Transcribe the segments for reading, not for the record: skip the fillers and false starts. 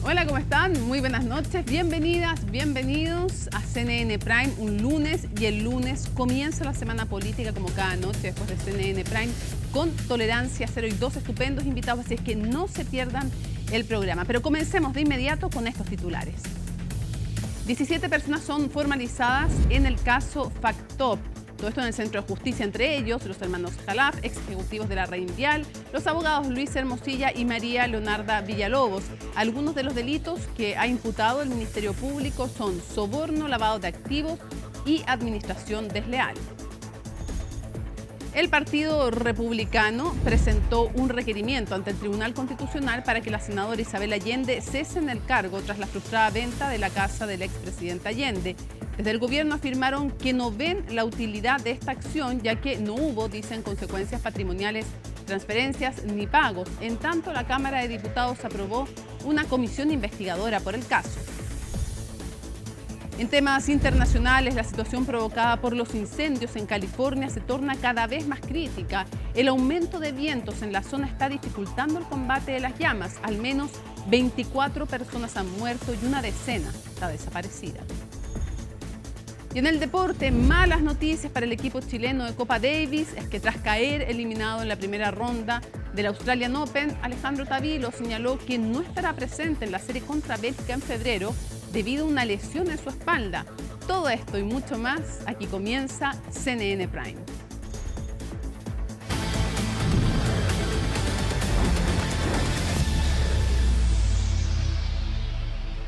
Hola, ¿cómo están? Muy buenas noches, bienvenidas, bienvenidos a CNN Prime, un lunes, y el lunes comienza la semana política como cada noche después de CNN Prime, con tolerancia cero y dos estupendos invitados, así es que no se pierdan el programa. Pero comencemos de inmediato con estos titulares. 17 personas son formalizadas en el caso FACTOP. Todo esto en el Centro de Justicia, entre ellos los hermanos Jalaf, ex ejecutivos de la Reinvial, los abogados Luis Hermosilla y María Leonarda Villalobos. Algunos de los delitos que ha imputado el Ministerio Público son soborno, lavado de activos y administración desleal. El Partido Republicano presentó un requerimiento ante el Tribunal Constitucional para que la senadora Isabel Allende cese en el cargo tras la frustrada venta de la casa del expresidente Allende. Desde el gobierno afirmaron que no ven la utilidad de esta acción, ya que no hubo, dicen, consecuencias patrimoniales, transferencias ni pagos. En tanto, la Cámara de Diputados aprobó una comisión investigadora por el caso. En temas internacionales, la situación provocada por los incendios en California se torna cada vez más crítica. El aumento de vientos en la zona está dificultando el combate de las llamas. Al menos 24 personas han muerto y una decena está desaparecida. Y en el deporte, malas noticias para el equipo chileno de Copa Davis es que tras caer eliminado en la primera ronda del Australian Open, Alejandro Tavilo señaló que no estará presente en la serie contra Bélgica en febrero debido a una lesión en su espalda. Todo esto y mucho más, aquí comienza CNN Prime.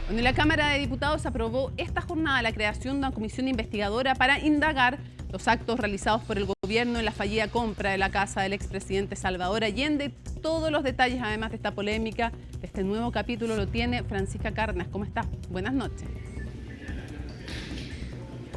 Bueno, la Cámara de Diputados aprobó esta jornada la creación de una comisión investigadora para indagar los actos realizados por el gobierno en la fallida compra de la casa del expresidente Salvador Allende. Todos los detalles, además de esta polémica, de este nuevo capítulo, lo tiene Francisca Carnas. ¿Cómo está? Buenas noches.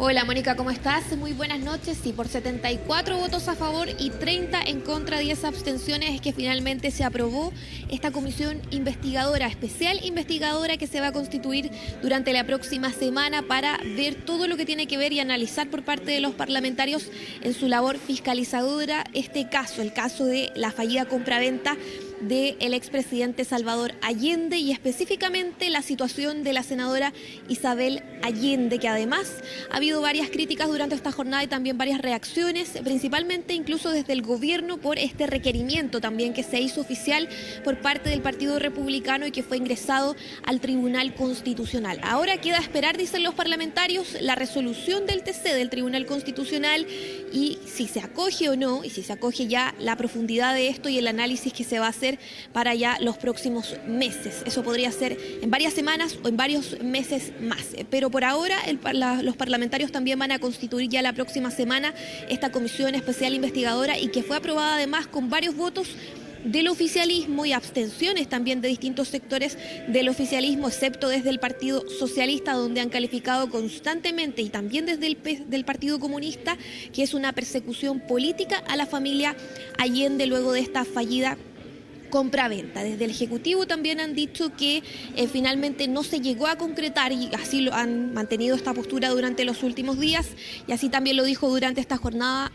Hola Mónica, ¿cómo estás? Muy buenas noches. Sí, por 74 votos a favor y 30 en contra, 10 abstenciones, es que finalmente se aprobó esta comisión investigadora, especial investigadora, que se va a constituir durante la próxima semana para ver todo lo que tiene que ver y analizar por parte de los parlamentarios en su labor fiscalizadora este caso, el caso de la fallida compraventa del expresidente Salvador Allende y específicamente la situación de la senadora Isabel Allende, que además ha habido varias críticas durante esta jornada y también varias reacciones, principalmente incluso desde el gobierno por este requerimiento también que se hizo oficial por parte del Partido Republicano y que fue ingresado al Tribunal Constitucional. Ahora queda esperar, dicen los parlamentarios, la resolución del TC, del Tribunal Constitucional, y si se acoge o no, y si se acoge ya la profundidad de esto y el análisis que se va a hacer para ya los próximos meses. Eso podría ser en varias semanas o en varios meses más. Pero por ahora los parlamentarios también van a constituir ya la próxima semana esta comisión especial investigadora y que fue aprobada además con varios votos del oficialismo y abstenciones también de distintos sectores del oficialismo, excepto desde el Partido Socialista, donde han calificado constantemente, y también desde del Partido Comunista, que es una persecución política a la familia Allende luego de esta fallida compra-venta. Desde el Ejecutivo también han dicho que finalmente no se llegó a concretar, y así lo han mantenido esta postura durante los últimos días, y así también lo dijo durante esta jornada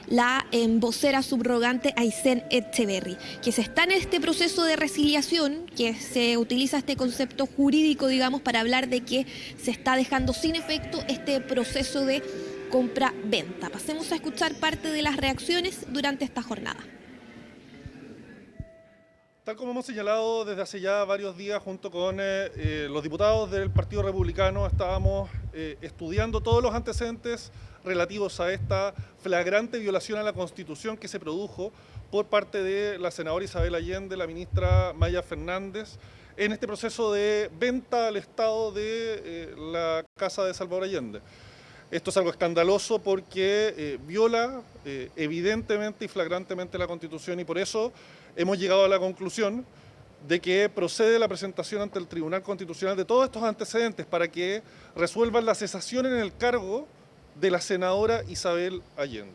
la vocera subrogante Aysén Echeverry, que se está en este proceso de resiliación, que se utiliza este concepto jurídico, digamos, para hablar de que se está dejando sin efecto este proceso de compra-venta. Pasemos a escuchar parte de las reacciones durante esta jornada. Tal como hemos señalado desde hace ya varios días, junto con los diputados del Partido Republicano, estábamos estudiando todos los antecedentes relativos a esta flagrante violación a la Constitución que se produjo por parte de la senadora Isabel Allende, la ministra Maya Fernández, en este proceso de venta al Estado de la casa de Salvador Allende. Esto es algo escandaloso porque viola evidentemente y flagrantemente la Constitución, y por eso hemos llegado a la conclusión de que procede la presentación ante el Tribunal Constitucional de todos estos antecedentes para que resuelvan la cesación en el cargo de la senadora Isabel Allende.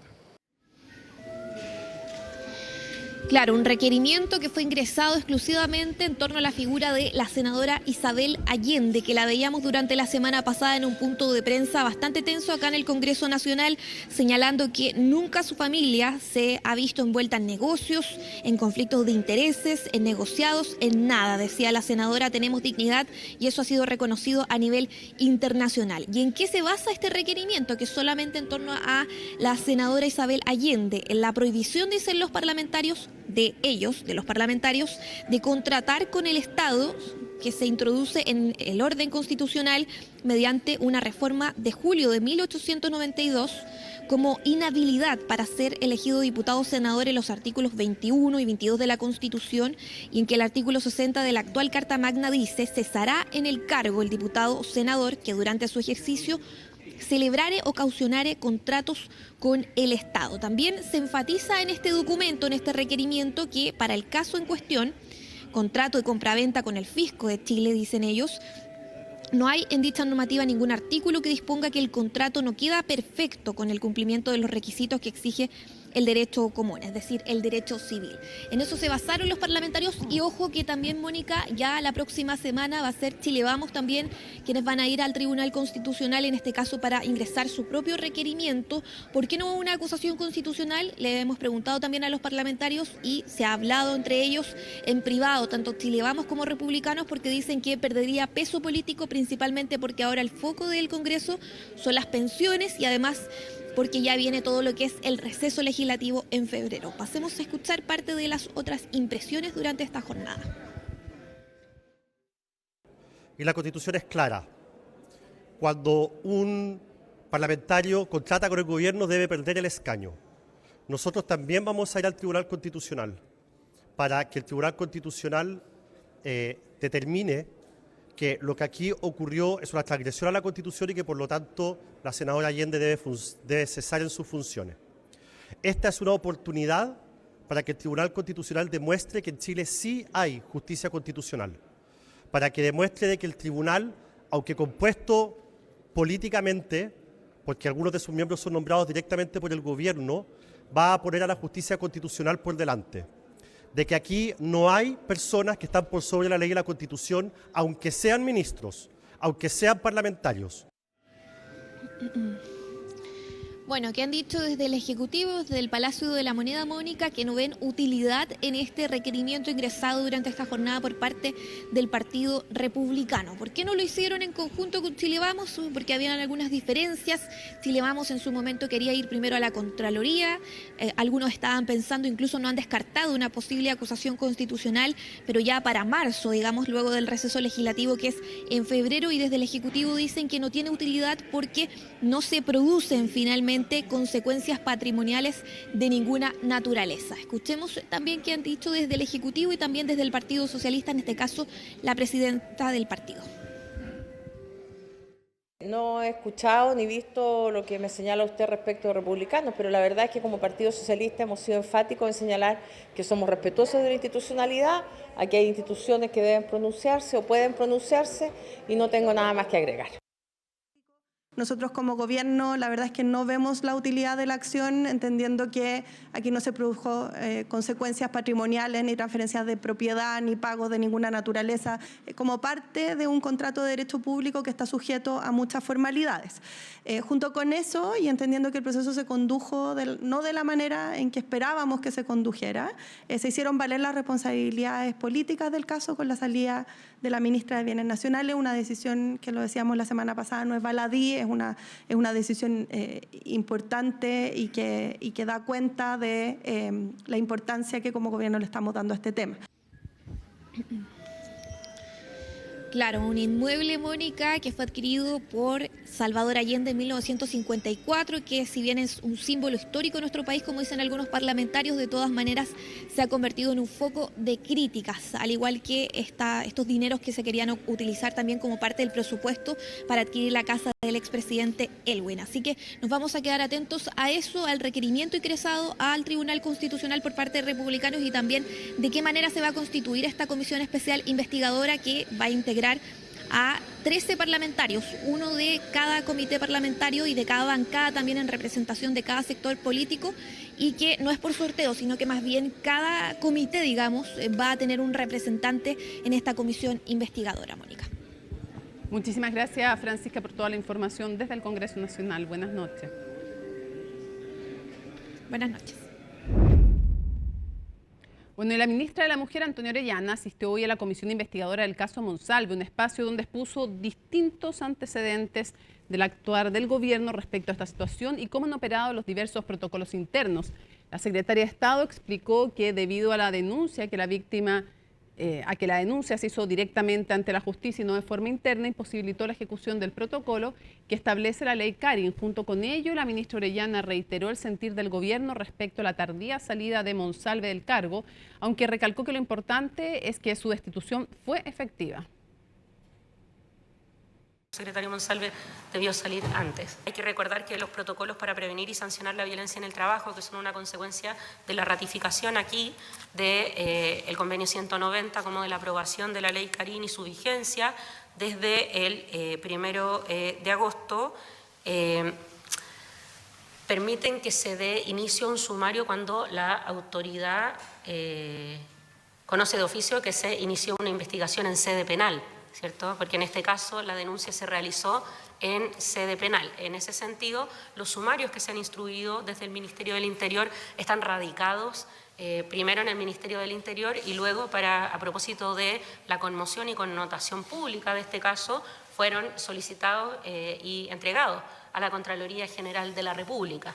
Claro, un requerimiento que fue ingresado exclusivamente en torno a la figura de la senadora Isabel Allende, que la veíamos durante la semana pasada en un punto de prensa bastante tenso acá en el Congreso Nacional, señalando que nunca su familia se ha visto envuelta en negocios, en conflictos de intereses, en negociados, en nada. Decía la senadora, tenemos dignidad y eso ha sido reconocido a nivel internacional. ¿Y en qué se basa este requerimiento? Que solamente en torno a la senadora Isabel Allende, en la prohibición, dicen los parlamentarios, de los parlamentarios, de contratar con el Estado, que se introduce en el orden constitucional mediante una reforma de julio de 1892 como inhabilidad para ser elegido diputado o senador en los artículos 21 y 22 de la Constitución, y en que el artículo 60 de la actual Carta Magna dice: cesará en el cargo el diputado o senador que durante su ejercicio celebrare o caucionare contratos con el Estado. También se enfatiza en este documento, en este requerimiento, que para el caso en cuestión, contrato de compraventa con el fisco de Chile, dicen ellos, no hay en dicha normativa ningún artículo que disponga que el contrato no queda perfecto con el cumplimiento de los requisitos que exige el derecho común, es decir, el derecho civil. En eso se basaron los parlamentarios y ojo que también, Mónica, ya la próxima semana va a ser Chile Vamos también quienes van a ir al Tribunal Constitucional, en este caso para ingresar su propio requerimiento. ¿Por qué no una acusación constitucional? Le hemos preguntado también a los parlamentarios y se ha hablado entre ellos en privado, tanto Chile Vamos como republicanos, porque dicen que perdería peso político, principalmente porque ahora el foco del Congreso son las pensiones y además porque ya viene todo lo que es el receso legislativo en febrero. Pasemos a escuchar parte de las otras impresiones durante esta jornada. Y la Constitución es clara. Cuando un parlamentario contrata con el gobierno debe perder el escaño. Nosotros también vamos a ir al Tribunal Constitucional para que el Tribunal Constitucional determine que lo que aquí ocurrió es una transgresión a la Constitución y que por lo tanto la senadora Allende debe cesar en sus funciones. Esta es una oportunidad para que el Tribunal Constitucional demuestre que en Chile sí hay justicia constitucional, para que demuestre de que el tribunal, aunque compuesto políticamente, porque algunos de sus miembros son nombrados directamente por el gobierno, va a poner a la justicia constitucional por delante. De que aquí no hay personas que están por sobre la ley y la Constitución, aunque sean ministros, aunque sean parlamentarios. Bueno, que han dicho desde el Ejecutivo, desde el Palacio de la Moneda, Mónica, que no ven utilidad en este requerimiento ingresado durante esta jornada por parte del Partido Republicano. ¿Por qué no lo hicieron en conjunto con Chile Vamos? Porque habían algunas diferencias. Chile Vamos en su momento quería ir primero a la Contraloría. Algunos estaban pensando, incluso no han descartado una posible acusación constitucional, pero ya para marzo, digamos, luego del receso legislativo que es en febrero, y desde el Ejecutivo dicen que no tiene utilidad porque no se producen finalmente consecuencias patrimoniales de ninguna naturaleza. Escuchemos también qué han dicho desde el Ejecutivo y también desde el Partido Socialista, en este caso la presidenta del partido. No he escuchado ni visto lo que me señala usted respecto de republicanos, pero la verdad es que como Partido Socialista hemos sido enfáticos en señalar que somos respetuosos de la institucionalidad. Aquí hay instituciones que deben pronunciarse o pueden pronunciarse y no tengo nada más que agregar. Nosotros como gobierno la verdad es que no vemos la utilidad de la acción, entendiendo que aquí no se produjo consecuencias patrimoniales, ni transferencias de propiedad, ni pagos de ninguna naturaleza, como parte de un contrato de derecho público que está sujeto a muchas formalidades. Junto con eso, y entendiendo que el proceso se condujo no de la manera en que esperábamos que se condujera, se hicieron valer las responsabilidades políticas del caso con la salida de la ministra de Bienes Nacionales, una decisión que, lo decíamos la semana pasada, no es baladí, es una decisión importante y que da cuenta de la importancia que como gobierno le estamos dando a este tema. Claro, un inmueble, Mónica, que fue adquirido por Salvador Allende en 1954, que si bien es un símbolo histórico en nuestro país, como dicen algunos parlamentarios, de todas maneras se ha convertido en un foco de críticas, al igual que estos dineros que se querían utilizar también como parte del presupuesto para adquirir la casa del expresidente Elwin. Así que nos vamos a quedar atentos a eso, al requerimiento ingresado al Tribunal Constitucional por parte de republicanos y también de qué manera se va a constituir esta comisión especial investigadora que va a integrar a 13 parlamentarios, uno de cada comité parlamentario y de cada bancada, también en representación de cada sector político, y que no es por sorteo, sino que más bien cada comité, digamos, va a tener un representante en esta comisión investigadora, Mónica. Muchísimas gracias, Francisca, por toda la información desde el Congreso Nacional. Buenas noches. Buenas noches. Bueno, y la ministra de la Mujer, Antonia Orellana, asistió hoy a la comisión investigadora del caso Monsalve, un espacio donde expuso distintos antecedentes del actuar del gobierno respecto a esta situación y cómo han operado los diversos protocolos internos. La secretaria de Estado explicó que debido a la denuncia que la víctima la denuncia se hizo directamente ante la justicia y no de forma interna, imposibilitó la ejecución del protocolo que establece la ley Karin. Junto con ello, la ministra Orellana reiteró el sentir del gobierno respecto a la tardía salida de Monsalve del cargo, aunque recalcó que lo importante es que su destitución fue efectiva. El secretario Monsalve debió salir antes. Hay que recordar que los protocolos para prevenir y sancionar la violencia en el trabajo, que son una consecuencia de la ratificación aquí del convenio 190 como de la aprobación de la ley Karin y su vigencia desde el 1 de agosto, permiten que se dé inicio a un sumario cuando la autoridad conoce de oficio que se inició una investigación en sede penal, ¿cierto? Porque en este caso la denuncia se realizó en sede penal. En ese sentido, los sumarios que se han instruido desde el Ministerio del Interior están radicados primero en el Ministerio del Interior y luego, a propósito de la conmoción y connotación pública de este caso, fueron solicitados y entregados a la Contraloría General de la República.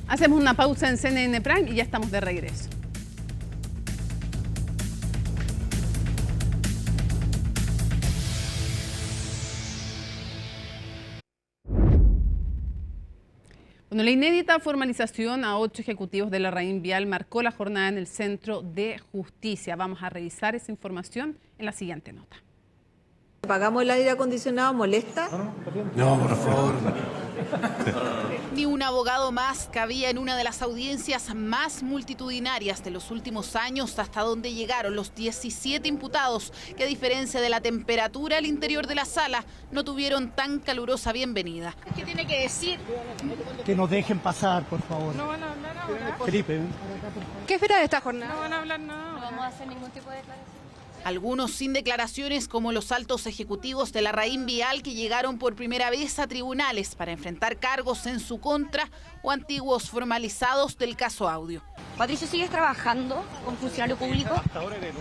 Hacemos una pausa en CNN Prime y ya estamos de regreso. Bueno, la inédita formalización a 8 ejecutivos de la Larraín Vial marcó la jornada en el Centro de Justicia. Vamos a revisar esa información en la siguiente nota. ¿Pagamos el aire acondicionado? ¿Molesta? No, por favor. Ni un abogado más cabía en una de las audiencias más multitudinarias de los últimos años, hasta donde llegaron los 17 imputados que, a diferencia de la temperatura al interior de la sala, no tuvieron tan calurosa bienvenida. ¿Qué tiene que decir? Que nos dejen pasar, por favor. No van a hablar ahora. Felipe. ¿Qué espera de esta jornada? No van a hablar nada. No vamos a hacer ningún tipo de declaración. Algunos sin declaraciones, como los altos ejecutivos de la Larraín Vial, que llegaron por primera vez a tribunales para enfrentar cargos en su contra, o antiguos formalizados del caso Audio. Patricio, ¿sigues trabajando con funcionario público?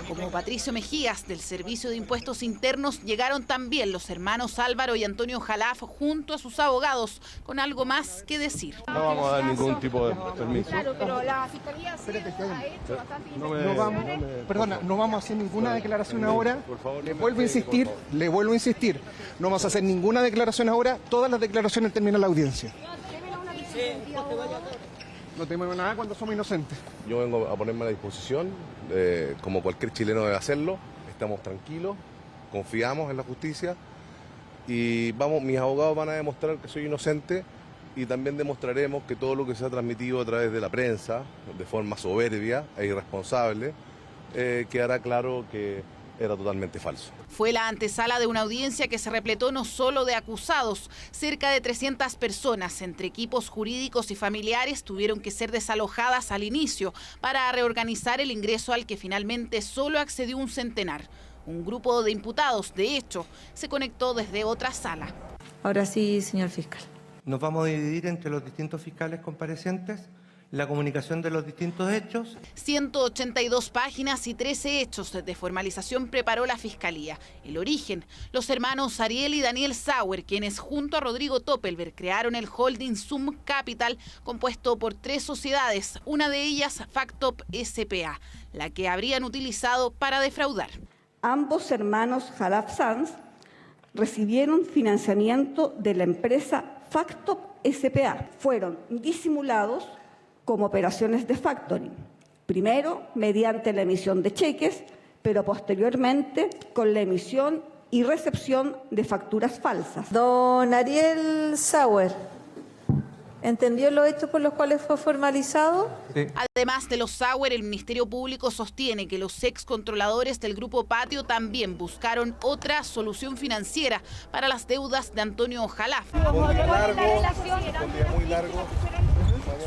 Como Patricio Mejías, del Servicio de Impuestos Internos, llegaron también los hermanos Álvaro y Antonio Jalaf junto a sus abogados, con algo más que decir. No vamos a dar ningún tipo de permiso. Claro, pero la Fiscalía sí ha hecho bastante investigación. No vamos a hacer ninguna declaración ahora. Le vuelvo a insistir. No vamos a hacer ninguna declaración ahora. Todas las declaraciones terminan la audiencia. No tenemos nada cuando somos inocentes. Yo vengo a ponerme a la disposición, como cualquier chileno debe hacerlo. Estamos tranquilos, confiamos en la justicia y mis abogados van a demostrar que soy inocente y también demostraremos que todo lo que se ha transmitido a través de la prensa, de forma soberbia e irresponsable, quedará claro que era totalmente falso. Fue la antesala de una audiencia que se repletó no solo de acusados. Cerca de 300 personas, entre equipos jurídicos y familiares, tuvieron que ser desalojadas al inicio para reorganizar el ingreso al que finalmente solo accedió un centenar. Un grupo de imputados, de hecho, se conectó desde otra sala. Ahora sí, señor fiscal. Nos vamos a dividir entre los distintos fiscales comparecientes la comunicación de los distintos hechos. 182 páginas y 13 hechos de formalización preparó la Fiscalía. El origen, los hermanos Ariel y Daniel Sauer, quienes junto a Rodrigo Toppelberg crearon el holding Sum Capital, compuesto por 3 sociedades, una de ellas Factop S.p.A., la que habrían utilizado para defraudar. Ambos hermanos Jalaf Sanz recibieron financiamiento de la empresa Factop S.p.A. Fueron disimulados como operaciones de factoring, primero mediante la emisión de cheques, pero posteriormente con la emisión y recepción de facturas falsas. Don Ariel Sauer, ¿entendió los hechos por los cuales fue formalizado? Sí. Además de los Sauer, el Ministerio Público sostiene que los excontroladores del Grupo Patio también buscaron otra solución financiera para las deudas de Antonio Jalaf. Muy largo.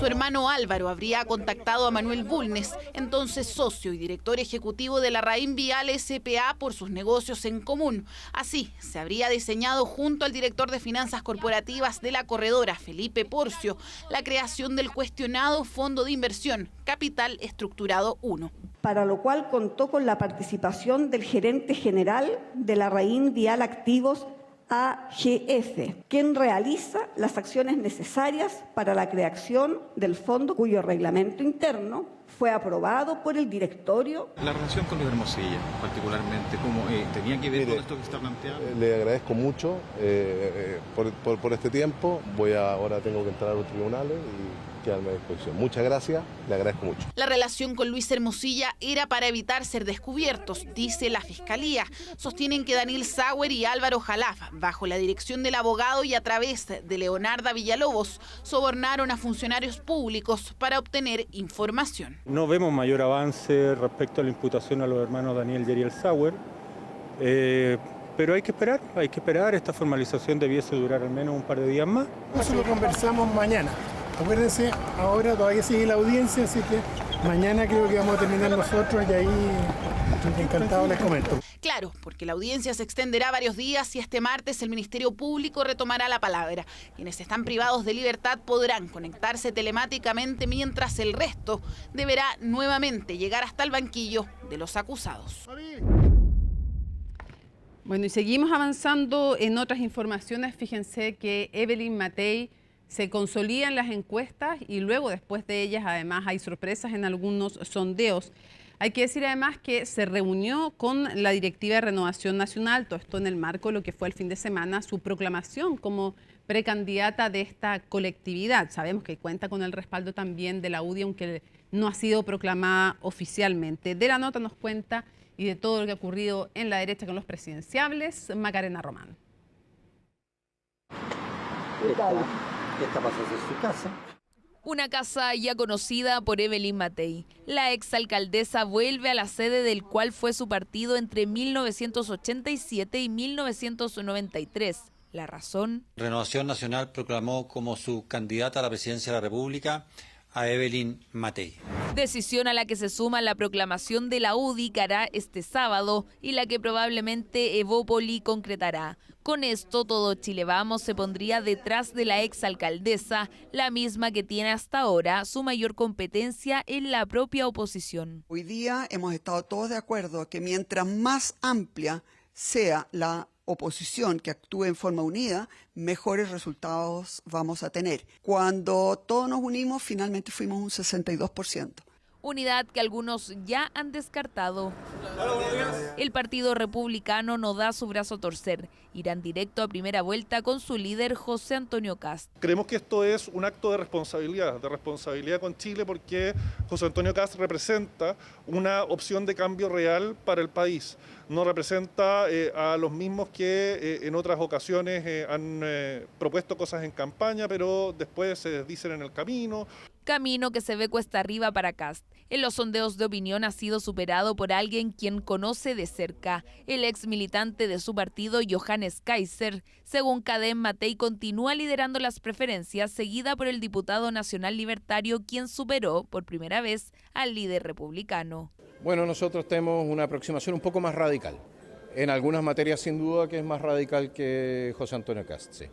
Su hermano Álvaro habría contactado a Manuel Bulnes, entonces socio y director ejecutivo de Larraín Vial S.p.A. por sus negocios en común. Así, se habría diseñado junto al director de finanzas corporativas de la corredora, Felipe Porcio, la creación del cuestionado Fondo de Inversión, Capital Estructurado 1. Para lo cual contó con la participación del gerente general de Larraín Vial Activos AGF, quien realiza las acciones necesarias para la creación del fondo, cuyo reglamento interno fue aprobado por el directorio. La relación con Luis Hermosilla, particularmente, ¿cómo tenía que ver todo esto que está planteado? Le agradezco mucho por este tiempo. Ahora tengo que entrar a los tribunales y quedarme a disposición. Muchas gracias, le agradezco mucho. La relación con Luis Hermosilla era para evitar ser descubiertos, dice la Fiscalía. Sostienen que Daniel Sauer y Álvaro Jalaf, bajo la dirección del abogado y a través de Leonarda Villalobos, sobornaron a funcionarios públicos para obtener información. No vemos mayor avance respecto a la imputación a los hermanos Daniel y Ariel Sauer, pero hay que esperar. Esta formalización debiese durar al menos un par de días más. Eso lo conversamos mañana. Acuérdense, ahora todavía sigue la audiencia, así que mañana creo que vamos a terminar nosotros y ahí encantado les comento. Claro, porque la audiencia se extenderá varios días y este martes el Ministerio Público retomará la palabra. Quienes están privados de libertad podrán conectarse telemáticamente, mientras el resto deberá nuevamente llegar hasta el banquillo de los acusados. Bueno, y seguimos avanzando en otras informaciones. Fíjense que Evelyn Matei se consolidan las encuestas y luego, después de ellas, además hay sorpresas en algunos sondeos. Hay que decir además que se reunió con la directiva de Renovación Nacional, todo esto en el marco de lo que fue el fin de semana su proclamación como precandidata de esta colectividad. Sabemos que cuenta con el respaldo también de la UDI, aunque no ha sido proclamada oficialmente. De la nota nos cuenta y de todo lo que ha ocurrido en la derecha con los presidenciables, Macarena Román. Esta pasa a ser su casa. Una casa ya conocida por Evelyn Matei. La exalcaldesa vuelve a la sede del cual fue su partido entre 1987 y 1993. ¿La razón? Renovación Nacional proclamó como su candidata a la presidencia de la República a Evelyn Matei. Decisión a la que se suma la proclamación de la UDI que hará este sábado y la que probablemente Evópoli concretará. Con esto, Todo Chile Vamos se pondría detrás de la exalcaldesa, la misma que tiene hasta ahora su mayor competencia en la propia oposición. Hoy día hemos estado todos de acuerdo que mientras más amplia sea la oposición que actúe en forma unida, mejores resultados vamos a tener. Cuando todos nos unimos, finalmente fuimos un 62%. Unidad que algunos ya han descartado. El Partido Republicano no da su brazo a torcer. Irán directo a primera vuelta con su líder José Antonio Kast. Creemos que esto es un acto de responsabilidad con Chile, porque José Antonio Kast representa una opción de cambio real para el país. No representa a los mismos que en otras ocasiones han propuesto cosas en campaña, pero después se desdicen en el camino. Camino que se ve cuesta arriba para Kast. En los sondeos de opinión ha sido superado por alguien quien conoce de cerca, el ex militante de su partido, Johannes Kaiser. Según Cadem, Matei continúa liderando las preferencias, seguida por el diputado nacional libertario, quien superó por primera vez al líder republicano. Bueno, nosotros tenemos una aproximación un poco más radical. En algunas materias, sin duda, que es más radical que José Antonio Kast, sí.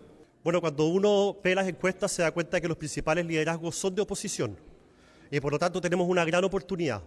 Bueno, cuando uno ve las encuestas se da cuenta que los principales liderazgos son de oposición y por lo tanto tenemos una gran oportunidad,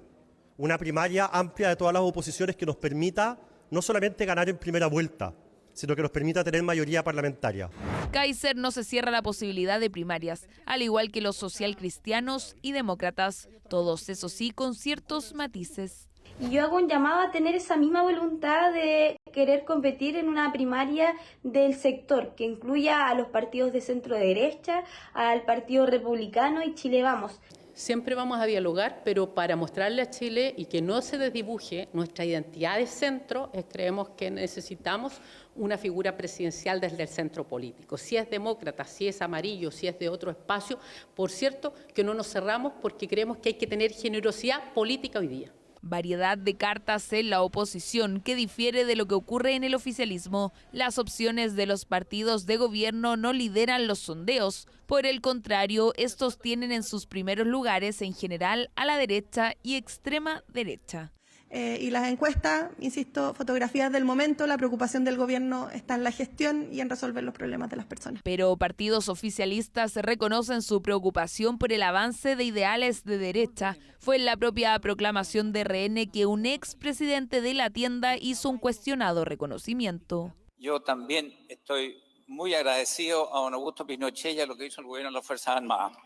una primaria amplia de todas las oposiciones que nos permita no solamente ganar en primera vuelta, sino que nos permita tener mayoría parlamentaria. Kaiser no se cierra la posibilidad de primarias, al igual que los socialcristianos y demócratas, todos eso sí con ciertos matices. Y yo hago un llamado a tener esa misma voluntad de querer competir en una primaria del sector, que incluya a los partidos de centro derecha, al Partido Republicano y Chile Vamos. Siempre vamos a dialogar, pero para mostrarle a Chile y que no se desdibuje nuestra identidad de centro, creemos que necesitamos una figura presidencial desde el centro político. Si es demócrata, si es amarillo, si es de otro espacio, por cierto que no nos cerramos porque creemos que hay que tener generosidad política hoy día. Variedad de cartas en la oposición que difiere de lo que ocurre en el oficialismo. Las opciones de los partidos de gobierno no lideran los sondeos. Por el contrario, estos tienen en sus primeros lugares en general a la derecha y extrema derecha. Y las encuestas, insisto, fotografías del momento, la preocupación del gobierno está en la gestión y en resolver los problemas de las personas. Pero partidos oficialistas reconocen su preocupación por el avance de ideales de derecha. Fue en la propia proclamación de RN que un expresidente de la tienda hizo un cuestionado reconocimiento. Yo también estoy muy agradecido a don Augusto Pinochet y a lo que hizo el gobierno de las Fuerzas Armadas.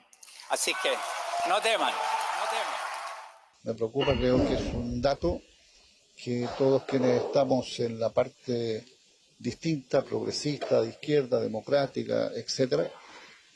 Así que no teman, no teman. Me preocupa, creo que es un dato que todos quienes estamos en la parte distinta, progresista, de izquierda, democrática, etcétera,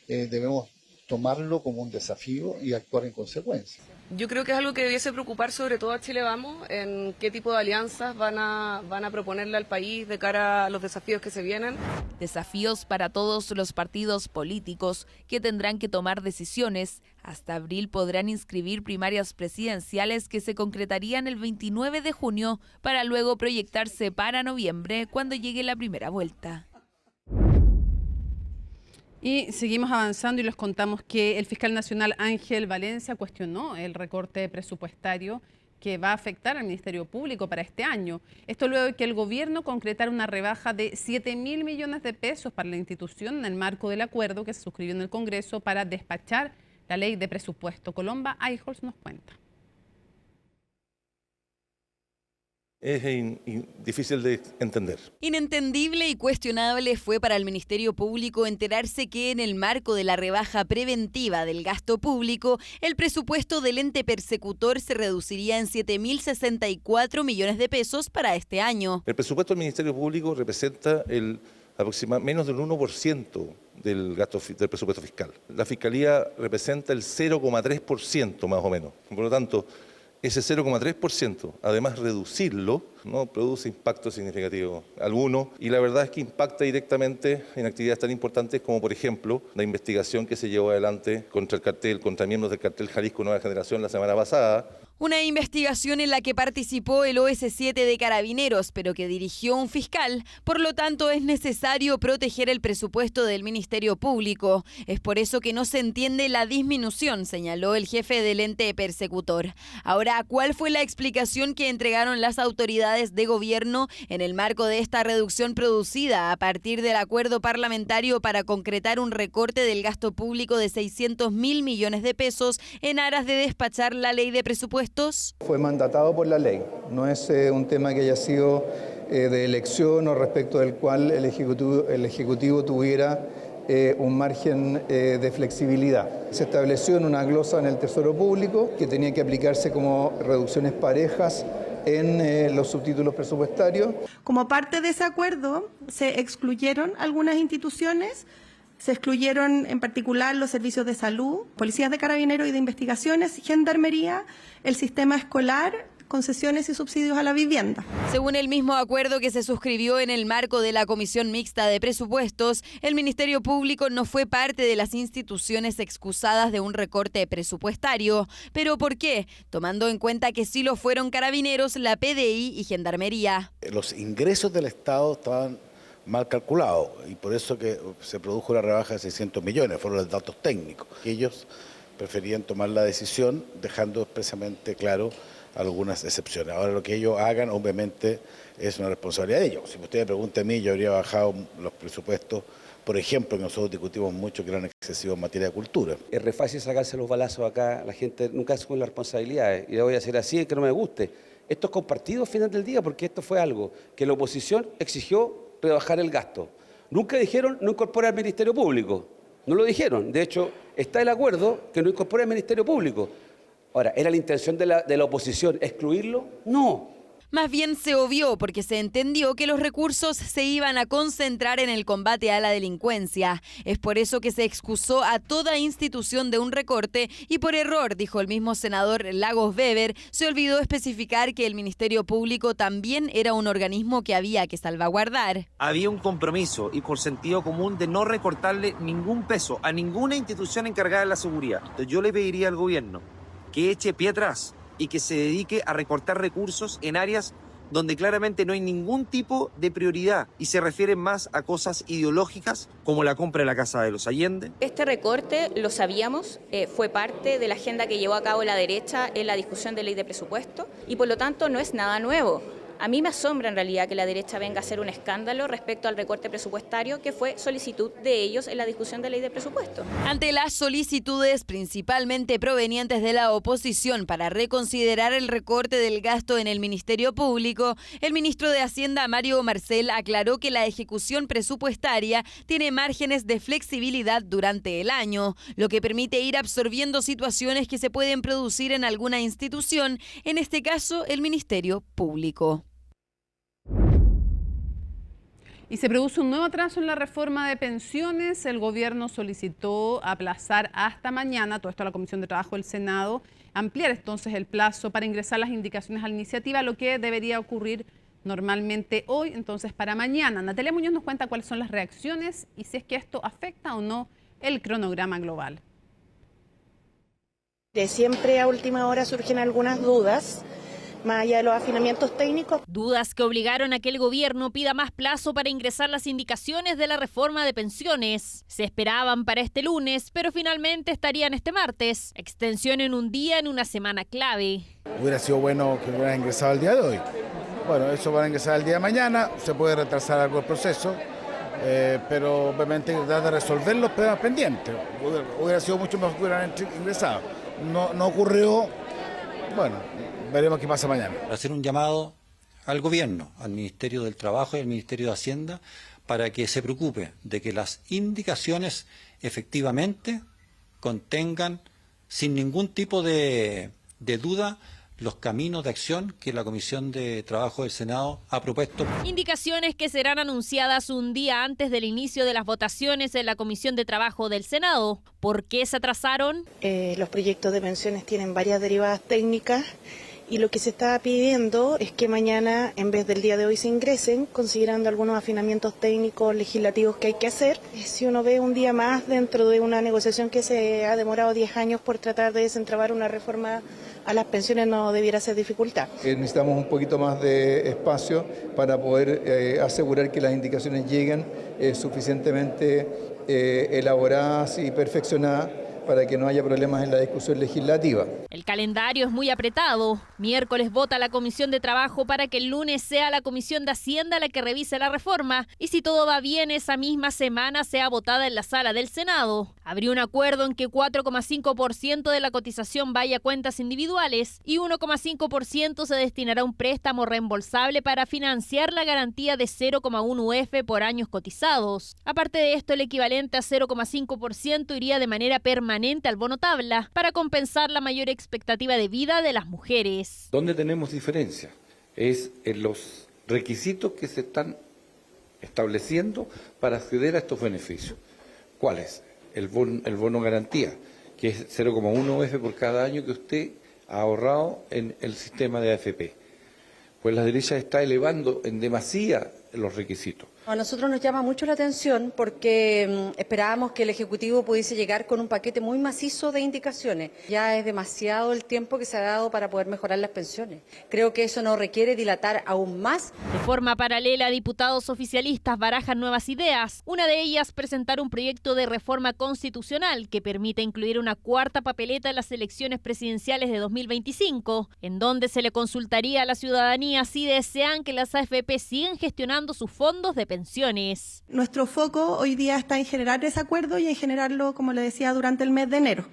debemos tomarlo como un desafío y actuar en consecuencia. Yo creo que es algo que debiese preocupar sobre todo a Chile Vamos, en qué tipo de alianzas van a proponerle al país de cara a los desafíos que se vienen. Desafíos para todos los partidos políticos que tendrán que tomar decisiones. Hasta abril podrán inscribir primarias presidenciales que se concretarían el 29 de junio para luego proyectarse para noviembre cuando llegue la primera vuelta. Y seguimos avanzando y les contamos que el fiscal nacional Ángel Valencia cuestionó el recorte presupuestario que va a afectar al Ministerio Público para este año. Esto luego de que el gobierno concretara una rebaja de 7.000 millones de pesos para la institución en el marco del acuerdo que se suscribió en el Congreso para despachar la ley de presupuesto. Colomba Eichholz nos cuenta. Es difícil de entender. Inentendible y cuestionable fue para el Ministerio Público enterarse que en el marco de la rebaja preventiva del gasto público, el presupuesto del ente persecutor se reduciría en 7.064 millones de pesos para este año. El presupuesto del Ministerio Público representa menos del 1% del gasto del presupuesto fiscal. La Fiscalía representa el 0,3% más o menos. Por lo tanto, ese 0,3%, además reducirlo, no produce impacto significativo alguno, y la verdad es que impacta directamente en actividades tan importantes como, por ejemplo, la investigación que se llevó adelante contra miembros del cartel Jalisco Nueva Generación la semana pasada. Una investigación en la que participó el OS7 de Carabineros, pero que dirigió un fiscal. Por lo tanto, es necesario proteger el presupuesto del Ministerio Público. Es por eso que no se entiende la disminución, señaló el jefe del ente persecutor. Ahora, ¿cuál fue la explicación que entregaron las autoridades de gobierno en el marco de esta reducción producida a partir del acuerdo parlamentario para concretar un recorte del gasto público de 600.000 millones de pesos en aras de despachar la ley de presupuesto? Fue mandatado por la ley, no es un tema que haya sido de elección o respecto del cual el Ejecutivo tuviera un margen de flexibilidad. Se estableció en una glosa en el Tesoro Público que tenía que aplicarse como reducciones parejas en los subtítulos presupuestarios. Como parte de ese acuerdo se excluyeron algunas instituciones. Se excluyeron en particular los servicios de salud, policías de carabineros y de investigaciones, gendarmería, el sistema escolar, concesiones y subsidios a la vivienda. Según el mismo acuerdo que se suscribió en el marco de la Comisión Mixta de Presupuestos, el Ministerio Público no fue parte de las instituciones excusadas de un recorte presupuestario. ¿Pero por qué? Tomando en cuenta que sí lo fueron Carabineros, la PDI y Gendarmería. Los ingresos del Estado estaban mal calculado y por eso que se produjo la rebaja de 600 millones, fueron los datos técnicos. Ellos preferían tomar la decisión dejando expresamente claro algunas excepciones. Ahora lo que ellos hagan obviamente es una responsabilidad de ellos. Si usted me pregunta a mí, yo habría bajado los presupuestos, por ejemplo, que nosotros discutimos mucho que eran excesivos en materia de cultura. Es re fácil sacarse los balazos acá, la gente nunca asume las responsabilidades y le voy a hacer así, que no me guste. Esto es compartido al final del día porque esto fue algo que la oposición exigió rebajar el gasto. Nunca dijeron no incorpora al Ministerio Público. No lo dijeron. De hecho, está el acuerdo que no incorpora al Ministerio Público. Ahora, ¿era la intención de la oposición excluirlo? No. Más bien se obvió porque se entendió que los recursos se iban a concentrar en el combate a la delincuencia. Es por eso que se excusó a toda institución de un recorte y por error, dijo el mismo senador Lagos Weber, se olvidó especificar que el Ministerio Público también era un organismo que había que salvaguardar. Había un compromiso y por sentido común de no recortarle ningún peso a ninguna institución encargada de la seguridad. Entonces yo le pediría al gobierno que eche pie atrás, y que se dedique a recortar recursos en áreas donde claramente no hay ningún tipo de prioridad y se refieren más a cosas ideológicas como la compra de la Casa de los Allende. Este recorte, lo sabíamos, fue parte de la agenda que llevó a cabo la derecha en la discusión de ley de presupuesto y por lo tanto no es nada nuevo. A mí me asombra en realidad que la derecha venga a hacer un escándalo respecto al recorte presupuestario que fue solicitud de ellos en la discusión de ley de presupuesto. Ante las solicitudes principalmente provenientes de la oposición para reconsiderar el recorte del gasto en el Ministerio Público, el ministro de Hacienda, Mario Marcel, aclaró que la ejecución presupuestaria tiene márgenes de flexibilidad durante el año, lo que permite ir absorbiendo situaciones que se pueden producir en alguna institución, en este caso el Ministerio Público. Y se produce un nuevo atraso en la reforma de pensiones. El gobierno solicitó aplazar hasta mañana, todo esto a la Comisión de Trabajo del Senado, ampliar entonces el plazo para ingresar las indicaciones a la iniciativa, lo que debería ocurrir normalmente hoy, entonces para mañana. Natalia Muñoz nos cuenta cuáles son las reacciones y si es que esto afecta o no el cronograma global. Siempre a última hora surgen algunas dudas, más allá de los afinamientos técnicos. Dudas que obligaron a que el gobierno pida más plazo para ingresar las indicaciones de la reforma de pensiones. Se esperaban para este lunes, pero finalmente estarían este martes. Extensión en un día en una semana clave. Hubiera sido bueno que hubieran ingresado el día de hoy. Bueno, eso van a ingresar el día de mañana, se puede retrasar algo el proceso, pero obviamente tratar de resolver los problemas pendientes. Hubiera sido mucho mejor que hubieran ingresado. No ocurrió, bueno, veremos qué pasa mañana. Hacer un llamado al gobierno, al Ministerio del Trabajo y al Ministerio de Hacienda para que se preocupe de que las indicaciones efectivamente contengan sin ningún tipo de duda los caminos de acción que la Comisión de Trabajo del Senado ha propuesto. Indicaciones que serán anunciadas un día antes del inicio de las votaciones en la Comisión de Trabajo del Senado. ¿Por qué se atrasaron? Los proyectos de pensiones tienen varias derivadas técnicas y lo que se está pidiendo es que mañana, en vez del día de hoy, se ingresen, considerando algunos afinamientos técnicos legislativos que hay que hacer. Si uno ve un día más dentro de una negociación que se ha demorado 10 años por tratar de desentrabar una reforma a las pensiones, no debiera ser dificultad. Necesitamos un poquito más de espacio para poder asegurar que las indicaciones lleguen suficientemente elaboradas y perfeccionadas para que no haya problemas en la discusión legislativa. El calendario es muy apretado. Miércoles vota la Comisión de Trabajo para que el lunes sea la Comisión de Hacienda la que revise la reforma y si todo va bien esa misma semana sea votada en la sala del Senado. Habría un acuerdo en que 4,5% de la cotización vaya a cuentas individuales y 1,5% se destinará a un préstamo reembolsable para financiar la garantía de 0,1 UF por años cotizados. Aparte de esto, el equivalente a 0,5% iría de manera permanente al bono tabla para compensar la mayor expectativa de vida de las mujeres. Donde tenemos diferencia es en los requisitos que se están estableciendo para acceder a estos beneficios. ¿Cuál es? El bono garantía, que es 0,1 UF por cada año que usted ha ahorrado en el sistema de AFP. Pues la derecha está elevando en demasía los requisitos. A nosotros nos llama mucho la atención porque esperábamos que el Ejecutivo pudiese llegar con un paquete muy macizo de indicaciones. Ya es demasiado el tiempo que se ha dado para poder mejorar las pensiones. Creo que eso nos requiere dilatar aún más. De forma paralela, diputados oficialistas barajan nuevas ideas. Una de ellas, presentar un proyecto de reforma constitucional que permita incluir una cuarta papeleta en las elecciones presidenciales de 2025, en donde se le consultaría a la ciudadanía si desean que las AFP sigan gestionando sus fondos de pensiones. Nuestro foco hoy día está en generar ese acuerdo y en generarlo, como le decía, durante el mes de enero.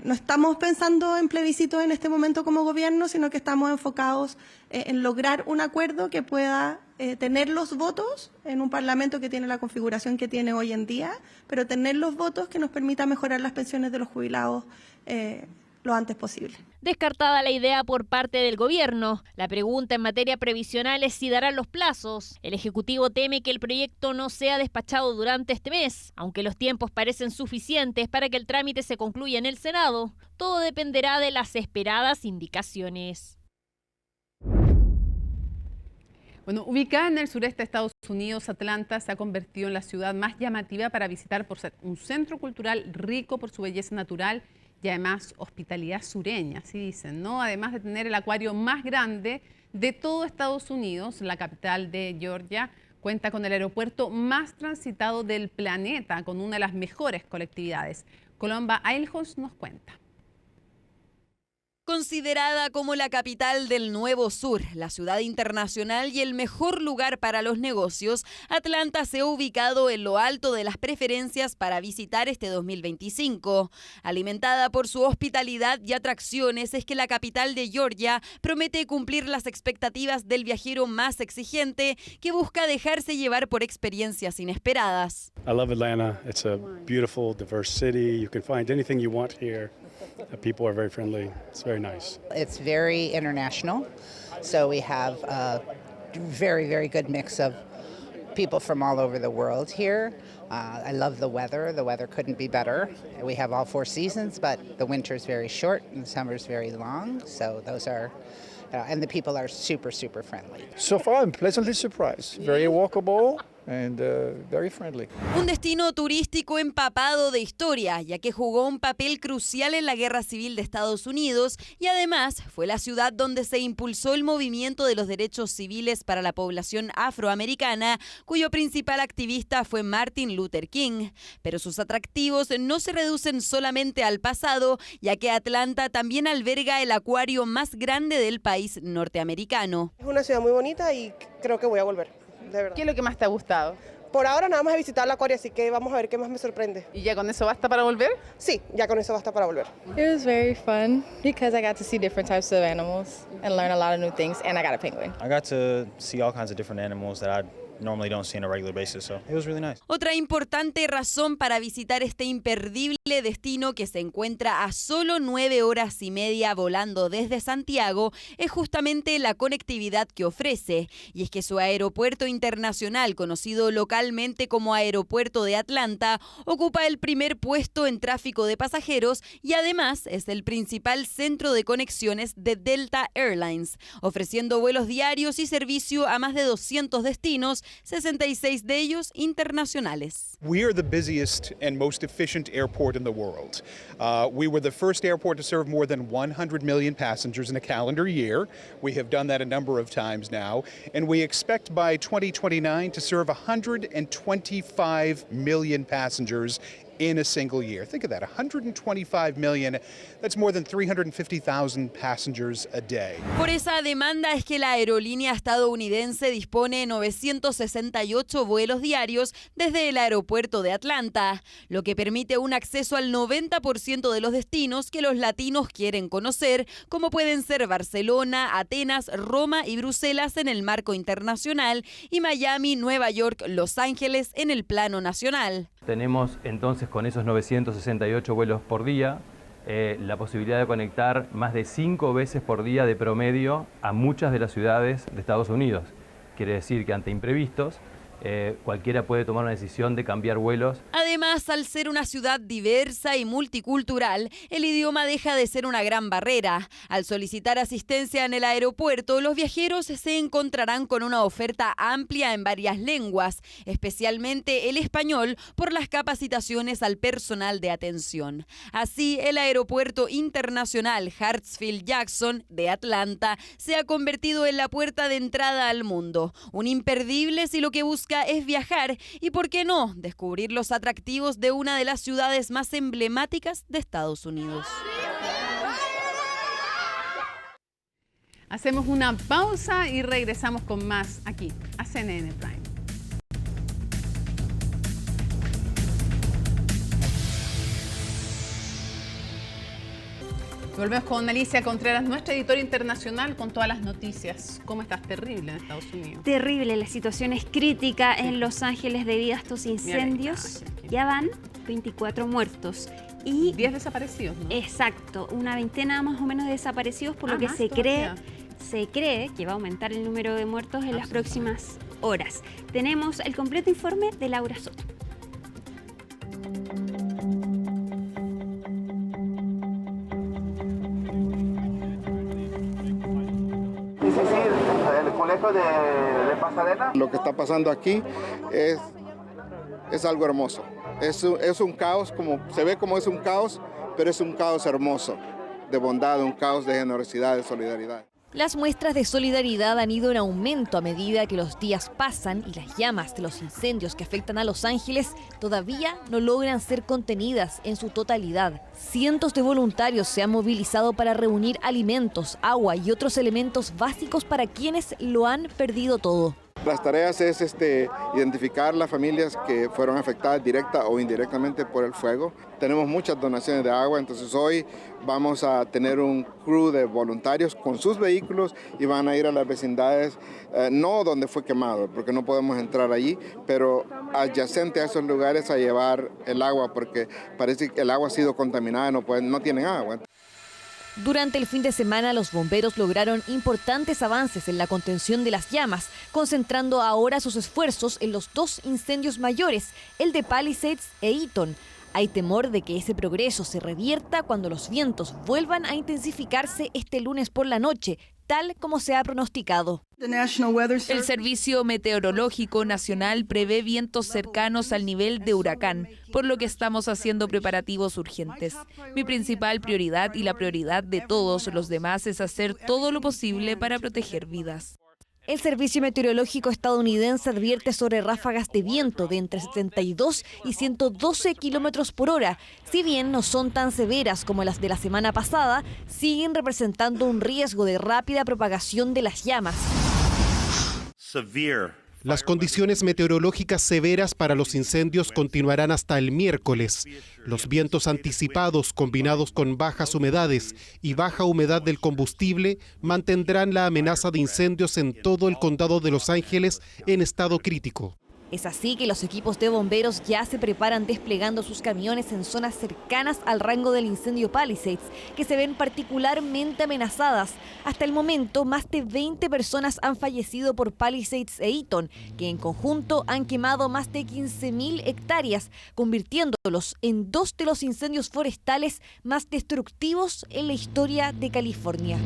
No estamos pensando en plebiscito en este momento como gobierno, sino que estamos enfocados en lograr un acuerdo que pueda tener los votos en un parlamento que tiene la configuración que tiene hoy en día, pero tener los votos que nos permita mejorar las pensiones de los jubilados lo antes posible. Descartada la idea por parte del gobierno. La pregunta en materia previsional es si darán los plazos. El Ejecutivo teme que el proyecto no sea despachado durante este mes, aunque los tiempos parecen suficientes para que el trámite se concluya en el Senado. Todo dependerá de las esperadas indicaciones. Bueno, ubicada en el sureste de Estados Unidos, Atlanta se ha convertido en la ciudad más llamativa para visitar por ser un centro cultural rico por su belleza natural y además hospitalidad sureña, así dicen, ¿no? Además de tener el acuario más grande de todo Estados Unidos, la capital de Georgia cuenta con el aeropuerto más transitado del planeta, con una de las mejores colectividades. Colomba Ailhos nos cuenta. Considerada como la capital del Nuevo Sur, la ciudad internacional y el mejor lugar para los negocios, Atlanta se ha ubicado en lo alto de las preferencias para visitar este 2025. Alimentada por su hospitalidad y atracciones, es que la capital de Georgia promete cumplir las expectativas del viajero más exigente que busca dejarse llevar por experiencias inesperadas. I love Atlanta. It's a beautiful, diverse city. You can find anything you want here. The people are very friendly. It's very nice. It's very international, so we have a very, very good mix of people from all over the world here. I love the weather. The weather couldn't be better. We have all 4 seasons, but the winter's very short and the summer's very long, so those are... and the people are super, super friendly. So far, I'm pleasantly surprised. Very walkable and very friendly. Un destino turístico empapado de historia, ya que jugó un papel crucial en la Guerra Civil de Estados Unidos y además fue la ciudad donde se impulsó el movimiento de los derechos civiles para la población afroamericana, cuyo principal activista fue Martin Luther King. Pero sus atractivos no se reducen solamente al pasado, ya que Atlanta también alberga el acuario más grande del país norteamericano. Es una ciudad muy bonita y creo que voy a volver. De verdad. ¿Qué es lo que más te ha gustado? Por ahora nada más he visitado el acuario, así que vamos a ver qué más me sorprende. ¿Y ya con eso basta para volver? Sí, ya con eso basta para volver. It was very fun because I got to see different types of animals and learn a lot of new things, and I got a penguin. I got to see all kinds of different animals that I normally don't see on a regular basis, so it was really nice. Otra importante razón para visitar este imperdible destino que se encuentra a solo 9 horas y media volando desde Santiago es justamente la conectividad que ofrece. Y es que su aeropuerto internacional, conocido localmente como Aeropuerto de Atlanta, ocupa el primer puesto en tráfico de pasajeros y además es el principal centro de conexiones de Delta Airlines, ofreciendo vuelos diarios y servicio a más de 200 destinos, 66 de ellos internacionales. We are the busiest and most efficient airport in the world. We were the first airport to serve more than 100 million passengers in a calendar year. We have done that a number of times now, and we expect by 2029 to serve 125 million passengers in a single year. Think of that, 125 million. That's more than 350,000 passengers a day. Por esa demanda es que la aerolínea estadounidense dispone de 968 vuelos diarios desde el aeropuerto de Atlanta, lo que permite un acceso al 90% de los destinos que los latinos quieren conocer, como pueden ser Barcelona, Atenas, Roma y Bruselas en el marco internacional y Miami, Nueva York, Los Ángeles en el plano nacional. Tenemos entonces con esos 968 vuelos por día la posibilidad de conectar más de 5 veces por día de promedio a muchas de las ciudades de Estados Unidos. Quiere decir que ante imprevistos cualquiera puede tomar una decisión de cambiar vuelos. Además, al ser una ciudad diversa y multicultural, el idioma deja de ser una gran barrera. Al solicitar asistencia en el aeropuerto, los viajeros se encontrarán con una oferta amplia en varias lenguas, especialmente el español, por las capacitaciones al personal de atención. Así, el aeropuerto internacional Hartsfield-Jackson de Atlanta se ha convertido en la puerta de entrada al mundo, un imperdible si lo que busca es viajar y, ¿por qué no?, descubrir los atractivos de una de las ciudades más emblemáticas de Estados Unidos. Hacemos una pausa y regresamos con más aquí a CNN Prime. Volvemos con Alicia Contreras, nuestra editora internacional, con todas las noticias. ¿Cómo estás? Terrible en Estados Unidos. Terrible, la situación es crítica en Los Ángeles debido a estos incendios. Ya van 24 muertos. Y 10 desaparecidos, ¿no? Exacto, una veintena más o menos de desaparecidos, por lo que se cree que va a aumentar el número de muertos en las próximas horas. Tenemos el completo informe de Laura Soto. El colegio de Pasadena. Lo que está pasando aquí es algo hermoso. Es un caos, se ve como es un caos, pero es un caos hermoso, de bondad, un caos de generosidad, de solidaridad. Las muestras de solidaridad han ido en aumento a medida que los días pasan y las llamas de los incendios que afectan a Los Ángeles todavía no logran ser contenidas en su totalidad. Cientos de voluntarios se han movilizado para reunir alimentos, agua y otros elementos básicos para quienes lo han perdido todo. Las tareas es identificar las familias que fueron afectadas directa o indirectamente por el fuego. Tenemos muchas donaciones de agua, entonces hoy vamos a tener un crew de voluntarios con sus vehículos y van a ir a las vecindades, no donde fue quemado, porque no podemos entrar allí, pero adyacente a esos lugares a llevar el agua, porque parece que el agua ha sido contaminada, no tienen agua. Durante el fin de semana, los bomberos lograron importantes avances en la contención de las llamas, concentrando ahora sus esfuerzos en los dos incendios mayores, el de Palisades e Eaton. Hay temor de que ese progreso se revierta cuando los vientos vuelvan a intensificarse este lunes por la noche, tal como se ha pronosticado. El Servicio Meteorológico Nacional prevé vientos cercanos al nivel de huracán, por lo que estamos haciendo preparativos urgentes. Mi principal prioridad y la prioridad de todos los demás es hacer todo lo posible para proteger vidas. El Servicio Meteorológico estadounidense advierte sobre ráfagas de viento de entre 72 y 112 kilómetros por hora. Si bien no son tan severas como las de la semana pasada, siguen representando un riesgo de rápida propagación de las llamas. Las condiciones meteorológicas severas para los incendios continuarán hasta el miércoles. Los vientos anticipados, combinados con bajas humedades y baja humedad del combustible, mantendrán la amenaza de incendios en todo el condado de Los Ángeles en estado crítico. Es así que los equipos de bomberos ya se preparan desplegando sus camiones en zonas cercanas al rango del incendio Palisades, que se ven particularmente amenazadas. Hasta el momento, más de 20 personas han fallecido por Palisades e Eaton, que en conjunto han quemado más de 15.000 hectáreas, convirtiéndolos en dos de los incendios forestales más destructivos en la historia de California.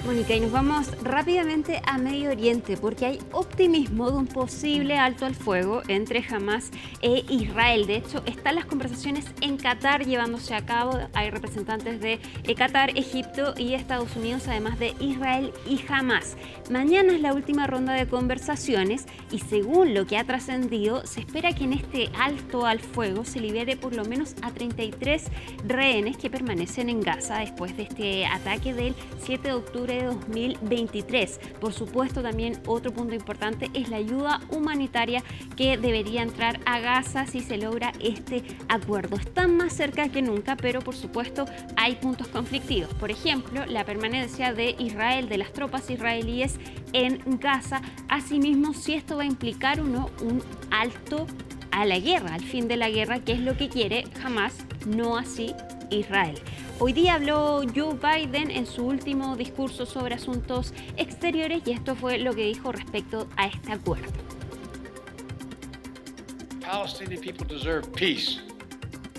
Mónica, y nos vamos rápidamente a Medio Oriente porque hay optimismo de un posible alto al fuego entre Hamás e Israel. De hecho, están las conversaciones en Qatar llevándose a cabo. Hay representantes de Qatar, Egipto y Estados Unidos, además de Israel y Hamás. Mañana es la última ronda de conversaciones y según lo que ha trascendido, se espera que en este alto al fuego se libere por lo menos a 33 rehenes que permanecen en Gaza después de este ataque del 7 de octubre de 2023. Por supuesto, también otro punto importante es la ayuda humanitaria que debería entrar a Gaza si se logra este acuerdo. Están más cerca que nunca, pero por supuesto hay puntos conflictivos. Por ejemplo, la permanencia de Israel, de las tropas israelíes en Gaza. Asimismo, si esto va a implicar o no un alto a la guerra, al fin de la guerra, que es lo que quiere Hamás, no así Israel. Hoy día habló Joe Biden en su último discurso sobre asuntos exteriores y esto fue lo que dijo respecto a este acuerdo.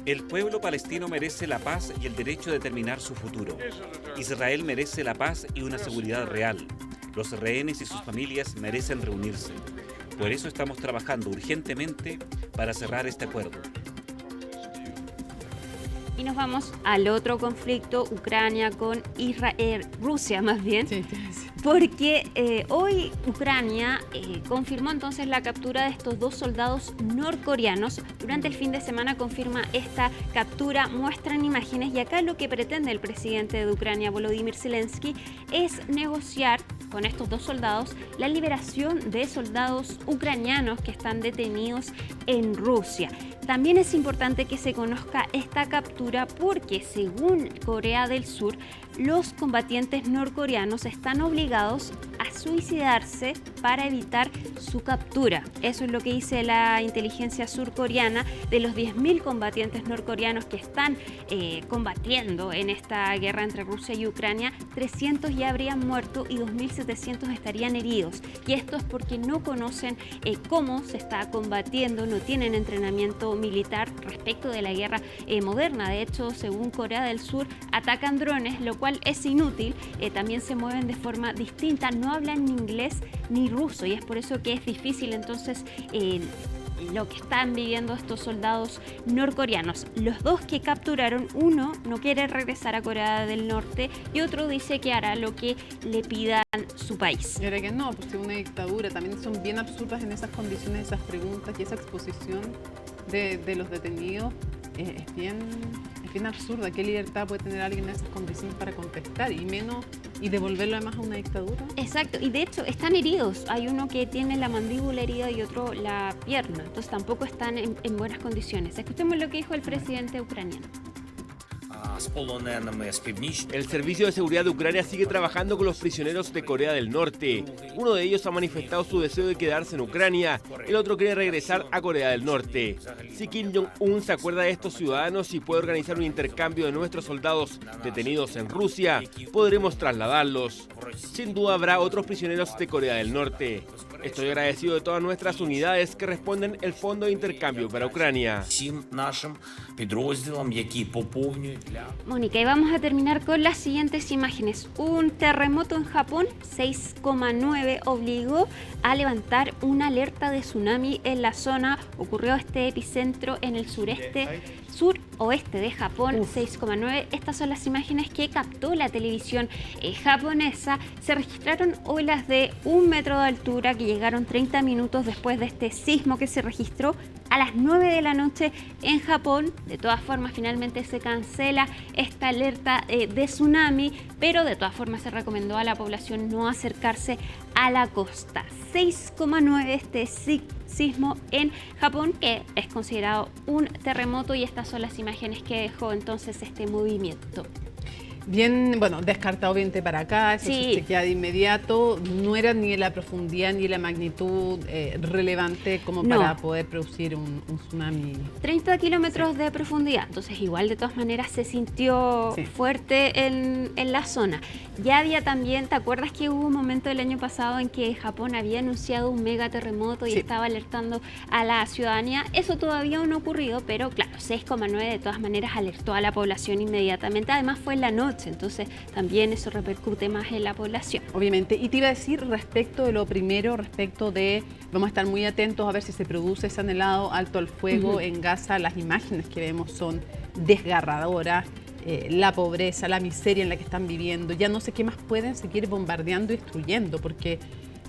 El pueblo palestino merece la paz y el derecho a determinar su futuro. Israel merece la paz y una seguridad real. Los rehenes y sus familias merecen reunirse. Por eso estamos trabajando urgentemente para cerrar este acuerdo. Y nos vamos al otro conflicto, Ucrania con Israel, Rusia más bien, porque hoy Ucrania confirmó entonces la captura de estos dos soldados norcoreanos. Durante el fin de semana confirma esta captura, muestran imágenes y acá lo que pretende el presidente de Ucrania, Volodymyr Zelensky, es negociar con estos dos soldados la liberación de soldados ucranianos que están detenidos en Rusia. También es importante que se conozca esta captura porque, según Corea del Sur, los combatientes norcoreanos están obligados a suicidarse para evitar su captura. Eso es lo que dice la inteligencia surcoreana. De los 10.000 combatientes norcoreanos que están combatiendo en esta guerra entre Rusia y Ucrania, 300 ya habrían muerto y 2.700 estarían heridos. Y esto es porque no conocen cómo se está combatiendo, no tienen entrenamiento militar respecto de la guerra moderna. De hecho, según Corea del Sur, atacan drones, lo cual es inútil. También se mueven de forma distinta, no hablan ni inglés ni ruso y es por eso que es difícil entonces lo que están viviendo estos soldados norcoreanos. Los dos que capturaron, uno no quiere regresar a Corea del Norte y otro dice que hará lo que le pidan su país. Y ahora que no, pues es una dictadura, también son bien absurdas en esas condiciones, esas preguntas y esa exposición de los detenidos. Es bien absurda. ¿Qué libertad puede tener alguien en esas condiciones para contestar y devolverlo además a una dictadura? Exacto, y de hecho están heridos. Hay uno que tiene la mandíbula herida y otro la pierna, entonces tampoco están en buenas condiciones. Escuchemos lo que dijo el presidente ucraniano. El Servicio de Seguridad de Ucrania sigue trabajando con los prisioneros de Corea del Norte. Uno de ellos ha manifestado su deseo de quedarse en Ucrania, el otro quiere regresar a Corea del Norte. Si Kim Jong-un se acuerda de estos ciudadanos y puede organizar un intercambio de nuestros soldados detenidos en Rusia, podremos trasladarlos. Sin duda habrá otros prisioneros de Corea del Norte. Estoy agradecido de todas nuestras unidades que responden el Fondo de Intercambio para Ucrania. Mónica, y vamos a terminar con las siguientes imágenes. Un terremoto en Japón, 6,9, obligó a levantar una alerta de tsunami en la zona. Ocurrió este epicentro en el suroeste de Japón, 6,9. Estas son las imágenes que captó la televisión japonesa. Se registraron olas de 1 metro de altura que llegaron 30 minutos después de este sismo que se registró a las 9 de la noche en Japón. De todas formas, finalmente se cancela esta alerta de tsunami, pero de todas formas se recomendó a la población no acercarse a la costa. 6,9 este sismo en Japón, que es considerado un terremoto, y estas son las imágenes que dejó entonces este movimiento. Bien, bueno, descartado obviamente para acá, eso Sí. se chequea de inmediato, no era ni la profundidad ni la magnitud relevante como No. para poder producir un tsunami. 30 kilómetros de profundidad, entonces igual de todas maneras se sintió fuerte en la zona. Ya había también, ¿te acuerdas que hubo un momento del año pasado en que Japón había anunciado un mega terremoto y estaba alertando a la ciudadanía? Eso todavía no ha ocurrido, pero claro, 6,9 de todas maneras alertó a la población inmediatamente. Además fue en la noche, entonces también eso repercute más en la población. Obviamente, y te iba a decir respecto de lo primero, respecto de, vamos a estar muy atentos a ver si se produce ese anhelado alto al fuego en Gaza. Las imágenes que vemos son desgarradoras, la pobreza, la miseria en la que están viviendo. Ya no sé qué más pueden seguir bombardeando y destruyendo, porque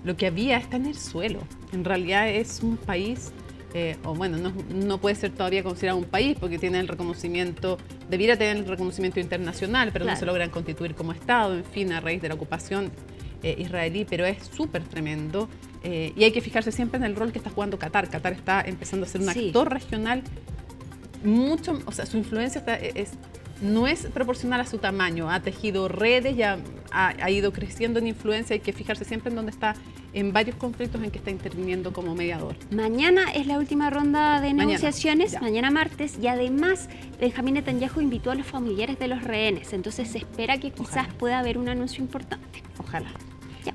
lo que había está en el suelo. En realidad es un país, o bueno, no puede ser todavía considerado un país porque tiene el reconocimiento, debiera tener el reconocimiento internacional, pero no se logran constituir como Estado, en fin, a raíz de la ocupación israelí, pero es súper tremendo. Y hay que fijarse siempre en el rol que está jugando Qatar. Qatar está empezando a ser un actor regional mucho, o sea, su influencia no es proporcional a su tamaño, ha tejido redes, ya ha ido creciendo en influencia. Hay que fijarse siempre en dónde está, en varios conflictos en que está interviniendo como mediador. Mañana es la última ronda de negociaciones, mañana martes, y además Benjamín Netanyahu invitó a los familiares de los rehenes, entonces se espera que quizás pueda haber un anuncio importante. Ojalá.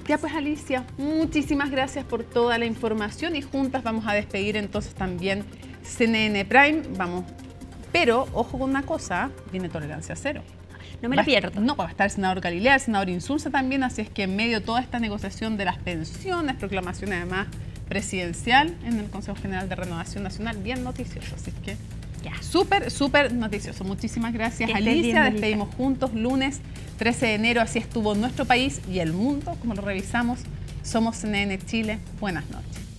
Ya pues, Alicia, muchísimas gracias por toda la información, y juntas vamos a despedir entonces también CNN Prime. Vamos, pero ojo con una cosa, viene Tolerancia Cero. No me la pierdo. No, va a estar el senador Galilea, el senador Insulza también, así es que en medio de toda esta negociación de las pensiones, proclamación además presidencial en el Consejo General de Renovación Nacional, bien noticioso, así que súper noticioso. Muchísimas gracias, Alicia. Despedimos juntos lunes 13 de enero, así estuvo nuestro país y el mundo, como lo revisamos. Somos CNN Chile. Buenas noches.